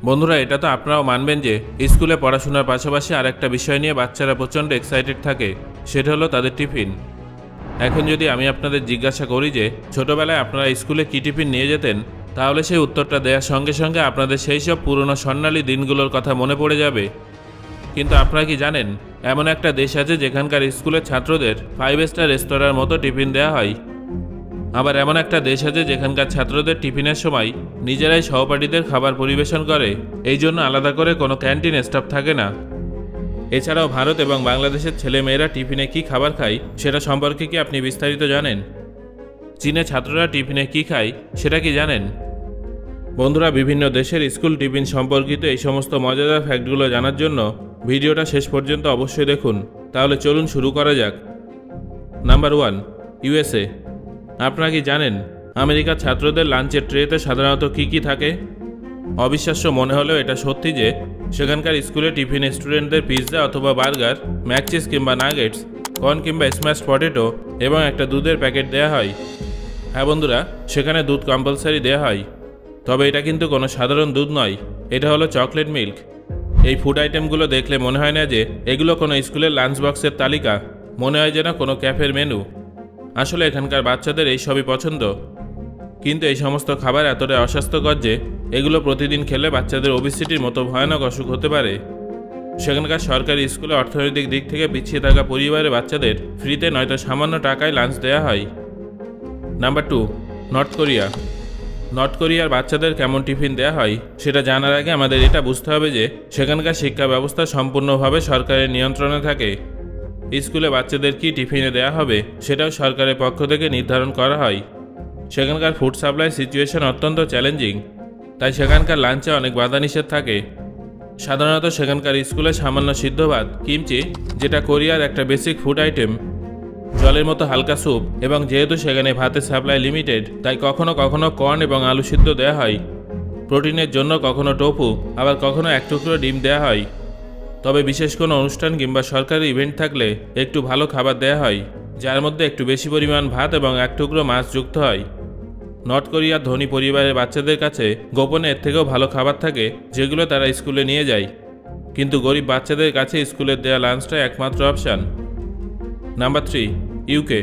বন্ধুরা, এটা তো আপনারাও মানবেন যে স্কুলে পড়াশোনার পাশাপাশি আরেকটা বিষয় নিয়ে বাচ্চারা প্রচণ্ড এক্সাইটেড থাকে, সেটা হলো তাদের টিফিন। এখন যদি আমি আপনাদের জিজ্ঞাসা করি যে ছোটবেলায় আপনারা স্কুলে কী টিফিন নিয়ে যেতেন, তাহলে সেই উত্তরটা দেওয়ার সঙ্গে সঙ্গে আপনাদের সেই সব পুরনো স্বর্ণালী দিনগুলোর কথা মনে পড়ে যাবে। কিন্তু আপনারা কি জানেন, এমন একটা দেশ আছে যেখানকার স্কুলের ছাত্রদের 5 স্টার রেস্তোরাঁর মতো টিফিন দেওয়া হয়। আবার এমন একটা দেশ আছে যেখানকার ছাত্রদের টিফিনের সময় নিজেরাই সহপাঠীদের খাবার পরিবেশন করে, এই জন্য আলাদা করে কোনো ক্যান্টিন স্টাফ থাকে না। এছাড়াও ভারত এবং বাংলাদেশের ছেলেমেয়েরা টিফিনে কী খাবার খায় সেটা সম্পর্কে কি আপনি বিস্তারিত জানেন? চীনে ছাত্ররা টিফিনে কী খায় সেটা কি জানেন? বন্ধুরা, বিভিন্ন দেশের স্কুল টিফিন সম্পর্কিত এই সমস্ত মজাদার ফ্যাক্টগুলো জানার জন্য ভিডিওটা শেষ পর্যন্ত অবশ্যই দেখুন। তাহলে চলুন শুরু করা যাক। Number 1, USA. আপনারা কি জানেন আমেরিকার ছাত্রদের লাঞ্চের ট্রেতে সাধারণত কী কী থাকে? অবিশ্বাস্য মনে হলেও এটা সত্যি যে সেখানকার স্কুলে টিফিন স্টুডেন্টদের পিৎজা অথবা বার্গার, ম্যাকচিজ কিংবা নাগেটস, কর্ন কিংবা স্ম্যাশ পটেটো এবং একটা দুধের প্যাকেট দেওয়া হয়। হ্যাঁ বন্ধুরা, সেখানে দুধ কম্পালসারি দেওয়া হয়। তবে এটা কিন্তু কোনো সাধারণ দুধ নয়, এটা হলো চকলেট মিল্ক। এই ফুড আইটেমগুলো দেখলে মনে হয় না যে এগুলো কোনো স্কুলের লাঞ্চ বক্সের তালিকা, মনে হয় যেন কোনো ক্যাফের মেনু। আসলে এখানকার বাচ্চাদের এই সবই পছন্দ, কিন্তু এই সমস্ত খাবার এতটাই অস্বাস্থ্যকর যে এগুলো প্রতিদিন খেলে বাচ্চাদের ওবেসিটির মতো ভয়ানক অসুখ হতে পারে। সেখানকার সরকারি স্কুলে অর্থনৈতিক দিক থেকে পিছিয়ে থাকা পরিবারের বাচ্চাদের ফ্রিতে নয়তো সামান্য টাকায় লাঞ্চ দেওয়া হয়। Number 2, north Korea. নর্থ কোরিয়ার বাচ্চাদের কেমন টিফিন দেওয়া হয় সেটা জানার আগে আমাদের এটা বুঝতে হবে যে সেখানকার শিক্ষা ব্যবস্থা সম্পূর্ণভাবে সরকারের নিয়ন্ত্রণে থাকে। স্কুলে বাচ্চাদের কি টিফিনে দেওয়া হবে সেটাও সরকারের পক্ষ থেকে নির্ধারণ করা হয়। সেখানকার ফুড সাপ্লাই সিচুয়েশন অত্যন্ত চ্যালেঞ্জিং, তাই সেখানকার লাঞ্চে অনেক বাধা নিষেধ থাকে। সাধারণত সেখানকার স্কুলে সামান্য সিদ্ধ ভাত, কিমচি, যেটা কোরিয়ার একটা বেসিক ফুড আইটেম, জলের মতো হালকা স্যুপ, এবং যেহেতু সেখানে ভাতের সাপ্লাই লিমিটেড, তাই কখনো কখনো কর্ন এবং আলু সিদ্ধ দেওয়া হয়। প্রোটিনের জন্য কখনো টোফু, আবার কখনো এক টুকরো ডিম দেওয়া হয়। তবে বিশেষ কোনো অনুষ্ঠান কিংবা সরকারি ইভেন্ট থাকলে একটু ভালো খাবার দেওয়া হয়, যার মধ্যে একটু বেশি পরিমাণ ভাত এবং এক টুকরো মাছ যুক্ত হয়। নর্থ কোরিয়ার ধনী পরিবারের বাচ্চাদের কাছে গোপনে এর থেকেও ভালো খাবার থাকে, যেগুলো তারা স্কুলে নিয়ে যায়, কিন্তু গরিব বাচ্চাদের কাছে স্কুলের দেওয়া লাঞ্চটাই একমাত্র অপশান। Number 3, UK.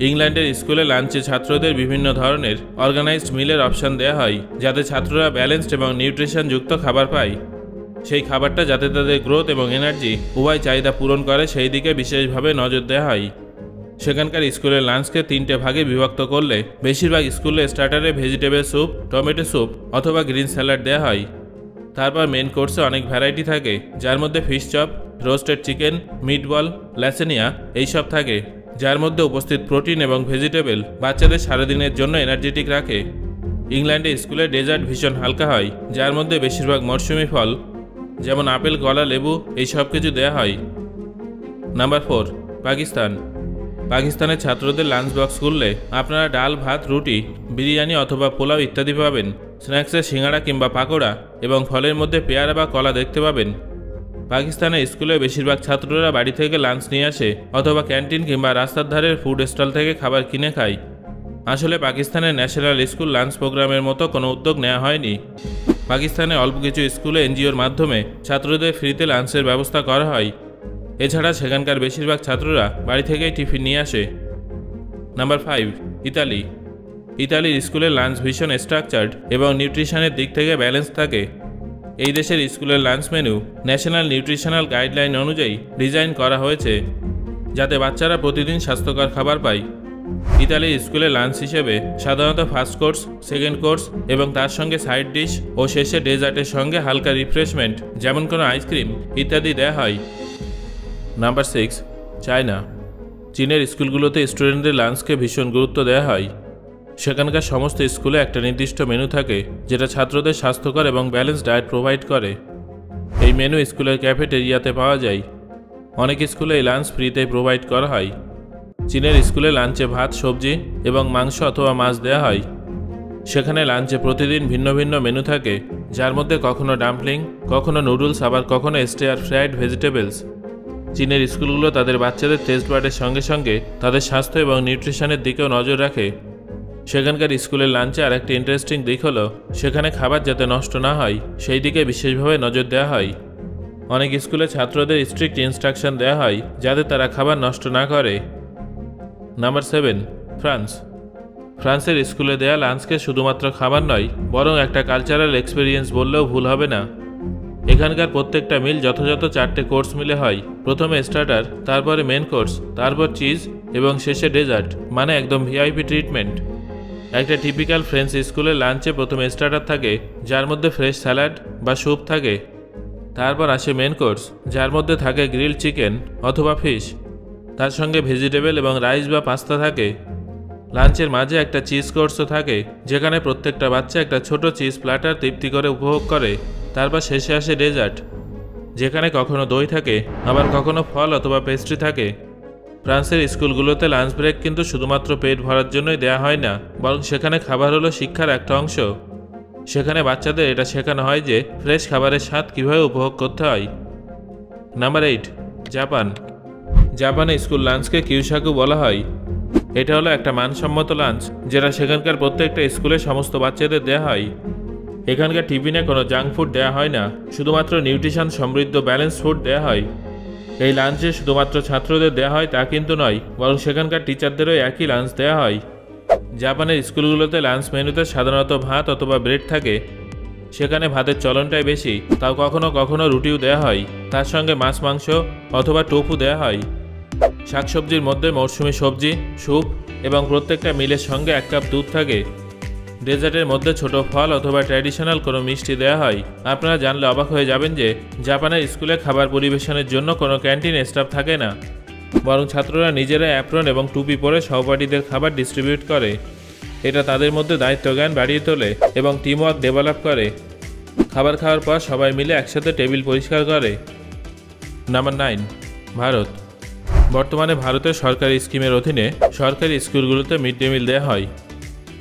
ইংল্যান্ডের স্কুলে লাঞ্চে ছাত্রদের বিভিন্ন ধরনের অর্গানাইজড মিলের অপশান দেওয়া হয়, যাতে ছাত্ররা ব্যালেন্সড এবং নিউট্রিশনযুক্ত খাবার পায়। সেই খাবারটা যাতে তাদের গ্রোথ এবং এনার্জি উভয় চাহিদা পূরণ করে সেই দিকে বিশেষভাবে নজর দেওয়া হয়। সেখানকার স্কুলের লাঞ্চকে 3টে ভাগে বিভক্ত করলে বেশিরভাগ স্কুলে স্টার্টারে ভেজিটেবল স্যুপ, টমেটো স্যুপ অথবা গ্রিন স্যালাড দেওয়া হয়। তারপর মেন কোর্সে অনেক ভ্যারাইটি থাকে, যার মধ্যে fish chop, roasted chicken, meatball, lasagna এইসব থাকে, যার মধ্যে উপস্থিত প্রোটিন এবং ভেজিটেবল বাচ্চাদের সারাদিনের জন্য এনার্জেটিক রাখে। ইংল্যান্ডে স্কুলে ডেজার্ট ভীষণ হালকা হয়, যার মধ্যে বেশিরভাগ মরশুমি ফল যেমন আপেল, কলা, লেবু এইসব কিছু দেওয়া হয়। নাম্বার 4, পাকিস্তান। পাকিস্তানের ছাত্রদের লাঞ্চ বক্স খুললে আপনারা ডাল, ভাত, রুটি, বিরিয়ানি অথবা পোলাও ইত্যাদি পাবেন। স্ন্যাক্সে সিঙ্গাড়া কিংবা পাকোড়া এবং ফলের মধ্যে পেয়ারা বা কলা দেখতে পাবেন। পাকিস্তানের স্কুলে বেশিরভাগ ছাত্ররা বাড়ি থেকে লাঞ্চ নিয়ে আসে অথবা ক্যান্টিন কিংবা রাস্তার ধারের ফুড স্টল থেকে খাবার কিনে খায়। আসলে পাকিস্তানের ন্যাশনাল স্কুল লাঞ্চ প্রোগ্রামের মতো কোনো উদ্যোগ নেওয়া হয়নি। পাকিস্তানে অল্প কিছু স্কুলে এনজিওর মাধ্যমে ছাত্রদের ফ্রিতে লাঞ্চের ব্যবস্থা করা হয়। এছাড়া সেখানকার বেশিরভাগ ছাত্ররা বাড়ি থেকেই টিফিন নিয়ে আসে। Number 5, Italy. ইতালির স্কুলের লাঞ্চ ভীষণ স্ট্রাকচার্ড এবং নিউট্রিশনের দিক থেকে ব্যালেন্স থাকে। এই দেশের স্কুলের lunch menu national nutritional guideline অনুযায়ী ডিজাইন করা হয়েছে, যাতে বাচ্চারা প্রতিদিন স্বাস্থ্যকর খাবার পায়। ইতালির স্কুলে লাঞ্চ হিসেবে সাধারণত ফার্স্ট কোর্স, সেকেন্ড কোর্স এবং তার সঙ্গে সাইড ডিশ ও শেষে ডেজার্টের সঙ্গে হালকা রিফ্রেশমেন্ট যেমন কোনো আইসক্রিম ইত্যাদি দেওয়া হয়। Number 6, China. চীনের স্কুলগুলোতে স্টুডেন্টদের লাঞ্চকে ভীষণ গুরুত্ব দেওয়া হয়। সেখানকার সমস্ত স্কুলে একটা নির্দিষ্ট মেনু থাকে, যেটা ছাত্রদের স্বাস্থ্যকর এবং ব্যালেন্স ডায়েট প্রোভাইড করে। এই মেনু স্কুলের ক্যাফেটেরিয়াতে পাওয়া যায়। অনেক স্কুলে এই লাঞ্চ ফ্রিতে প্রোভাইড করা হয়। চীনের স্কুলে লাঞ্চে ভাত, সবজি এবং মাংস অথবা মাছ দেওয়া হয়। সেখানে লাঞ্চে প্রতিদিন ভিন্ন ভিন্ন মেনু থাকে, যার মধ্যে কখনো ডাম্পলিং, কখনো নুডলস, আবার কখনো স্টেয়ার ফ্রাইড ভেজিটেবলস। চীনের স্কুলগুলো তাদের বাচ্চাদের টেস্ট বার্ডের সঙ্গে সঙ্গে তাদের স্বাস্থ্য এবং নিউট্রিশনের দিকেও নজর রাখে। সেখানকার স্কুলের লাঞ্চে আর একটা ইন্টারেস্টিং দিক হলো সেখানে খাবার যাতে নষ্ট না হয় সেই দিকে বিশেষভাবে নজর দেওয়া হয়। অনেক স্কুলে ছাত্রদের স্ট্রিক্ট ইনস্ট্রাকশন দেওয়া হয় যাতে তারা খাবার নষ্ট না করে। Number 7, France. ফ্রান্সের স্কুলে দেয়া লাঞ্চকে শুধুমাত্র খাবার নয় বরং একটা কালচারাল এক্সপিরিয়েন্স বললেও ভুল হবে না। এখানকার প্রত্যেকটা মিল যথাযথ 4টে কোর্স মিলে হয়। প্রথমে স্টার্টার, তারপরে মেন কোর্স, তারপর চিজ এবং শেষে ডেজার্ট, মানে একদম ভিআইপি ট্রিটমেন্ট। একটা টিপিক্যাল ফ্রেঞ্চ স্কুলের লাঞ্চে প্রথমে স্টার্টার থাকে যার মধ্যে ফ্রেশ স্যালাড বা স্যুপ থাকে। তারপর আসে মেন কোর্স যার মধ্যে থাকে গ্রিল চিকেন অথবা ফিশ, তার সঙ্গে ভেজিটেবল এবং রাইস বা পাস্তা থাকে। লাঞ্চের মাঝে একটা চিজ কোর্সও থাকে যেখানে প্রত্যেকটা বাচ্চা একটা ছোট চিজ প্ল্যাটার তৃপ্তি করে উপভোগ করে। তারপর শেষে আসে ডেজার্ট, যেখানে কখনো দই থাকে আবার কখনো ফল অথবা পেস্ট্রি থাকে। ফ্রান্সের স্কুলগুলোতে লাঞ্চ ব্রেক কিন্তু শুধুমাত্র পেট ভরার জন্যই দেওয়া হয় না, বরং সেখানে খাবার হলো শিক্ষার একটা অংশ। সেখানে বাচ্চাদের এটা শেখানো হয় যে ফ্রেশ খাবারের স্বাদ কীভাবে উপভোগ করতে হয়। Number 8, Japan. জাপানে স্কুল লাঞ্চকে কিউসাকু বলা হয়। এটা হলো একটা মানসম্মত লাঞ্চ যেটা সেখানকার প্রত্যেকটা স্কুলে সমস্ত বাচ্চাদের দেওয়া হয়। এখানকার টিফিনে কোনো জাঙ্ক ফুড দেওয়া হয় না, শুধুমাত্র নিউট্রিশন সমৃদ্ধ ব্যালেন্স ফুড দেওয়া হয়। এই লাঞ্চে শুধুমাত্র ছাত্রদের দেওয়া হয় তা কিন্তু নয়, বরং সেখানকার টিচারদেরও একই লাঞ্চ দেওয়া হয়। জাপানের স্কুলগুলোতে লাঞ্চ মেনুতে সাধারণত ভাত অথবা ব্রেড থাকে। সেখানে ভাতের চলনটাই বেশি, তাও কখনো কখনো রুটিও দেওয়া হয়। তার সঙ্গে মাছ, মাংস অথবা টোফু দেওয়া হয়। শাকসবজির মধ্যে মৌসুমি সবজি, স্যুপ এবং প্রত্যেকটা মিলের সঙ্গে 1 কাপ দুধ থাকে। ডেজার্টের মধ্যে ছোট ফল অথবা ট্র্যাডিশনাল কোনো মিষ্টি দেওয়া হয়। আপনারা জানলে অবাক হয়ে যাবেন যে জাপানের স্কুলে খাবার পরিবেশনের জন্য কোনো ক্যান্টিন স্টাফ থাকে না, বরং ছাত্ররা নিজেরা অ্যাপ্রন এবং টুপি পরে সহপাঠীদের খাবার ডিস্ট্রিবিউট করে। এটা তাদের মধ্যে দায়িত্বজ্ঞান বাড়িয়ে তোলে এবং টিমওয়ার্ক ডেভেলপ করে। খাবার খাওয়ার পর সবাই মিলে একসাথে টেবিল পরিষ্কার করে। নাম্বার 9, ভারত। বর্তমানে ভারতের সরকারি স্কিমের অধীনে সরকারি স্কুলগুলোতে মিড ডে মিল দেওয়া হয়।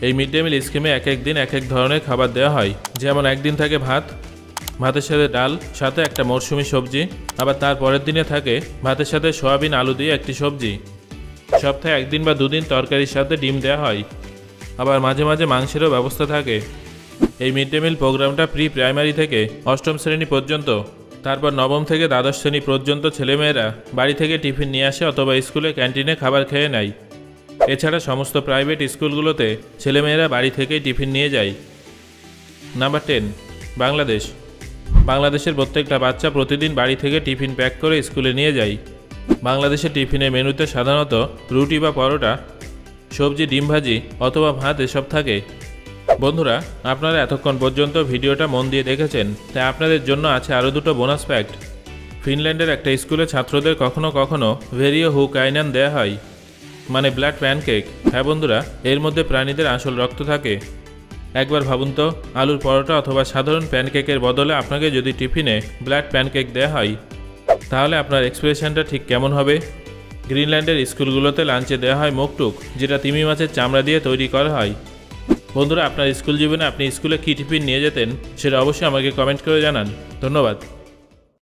এই মিড ডে মিল স্কিমে এক এক দিন এক এক ধরনের খাবার দেওয়া হয়। যেমন একদিন থাকে ভাত, ভাতের সাথে ডাল, সাথে একটা মরশুমি সবজি। আবার তার পরের দিনে থাকে ভাতের সাথে সয়াবিন আলু দিয়ে একটি সবজি। সপ্তাহে 1 দিন বা 2 দিন তরকারির সাথে ডিম দেওয়া হয়। আবার মাঝে মাঝে মাংসেরও ব্যবস্থা থাকে। এই মিড ডে মিল প্রোগ্রামটা প্রি প্রাইমারি থেকে 8ম শ্রেণী পর্যন্ত। তারপর 9ম থেকে দ্বাদশ শ্রেণী পর্যন্ত ছেলেমেয়েরা বাড়ি থেকে টিফিন নিয়ে আসে অথবা স্কুলে ক্যান্টিনে খাবার খেয়ে নেয়। এছাড়া সমস্ত প্রাইভেট স্কুলগুলোতে ছেলেমেয়েরা বাড়ি থেকেই টিফিন নিয়ে যায়। নাম্বার 10, বাংলাদেশ। বাংলাদেশের প্রত্যেকটা বাচ্চা প্রতিদিন বাড়ি থেকে টিফিন প্যাক করে স্কুলে নিয়ে যায়। বাংলাদেশের টিফিনের মেনুতে সাধারণত রুটি বা পরোটা, সবজি, ডিম ভাজি অথবা ভাত এসব থাকে। বন্ধুরা, আপনারা এতক্ষণ পর্যন্ত ভিডিওটা মন দিয়ে দেখেছেন, তাই আপনাদের জন্য আছে আরও 2টো বোনাস ফ্যাক্ট। ফিনল্যান্ডের একটা স্কুলে ছাত্রদের কখনো কখনো ভেরিও হুকাইনান দেওয়া হয়, মানে ব্লাড প্যানকেক। হ্যাঁ বন্ধুরা, এর মধ্যে প্রাণীদের আসল রক্ত থাকে। একবার ভাবুন তো, আলুর পরোটা অথবা সাধারণ প্যানকেকের বদলে আপনাকে যদি টিফিনে ব্লাড প্যানকেক দেওয়া হয়, তাহলে আপনার এক্সপ্রেশনটা ঠিক কেমন হবে? গ্রিনল্যান্ডের স্কুলগুলোতে লাঞ্চে দেওয়া হয় মুকটুক, যেটা তিমি মাছের চামড়া দিয়ে তৈরি করা হয়। বন্ধুরা, আপনার স্কুল জীবনে আপনি স্কুলে কী টিফিন নিয়ে যেতেন সেটা অবশ্যই আমাকে কমেন্ট করে জানান। ধন্যবাদ।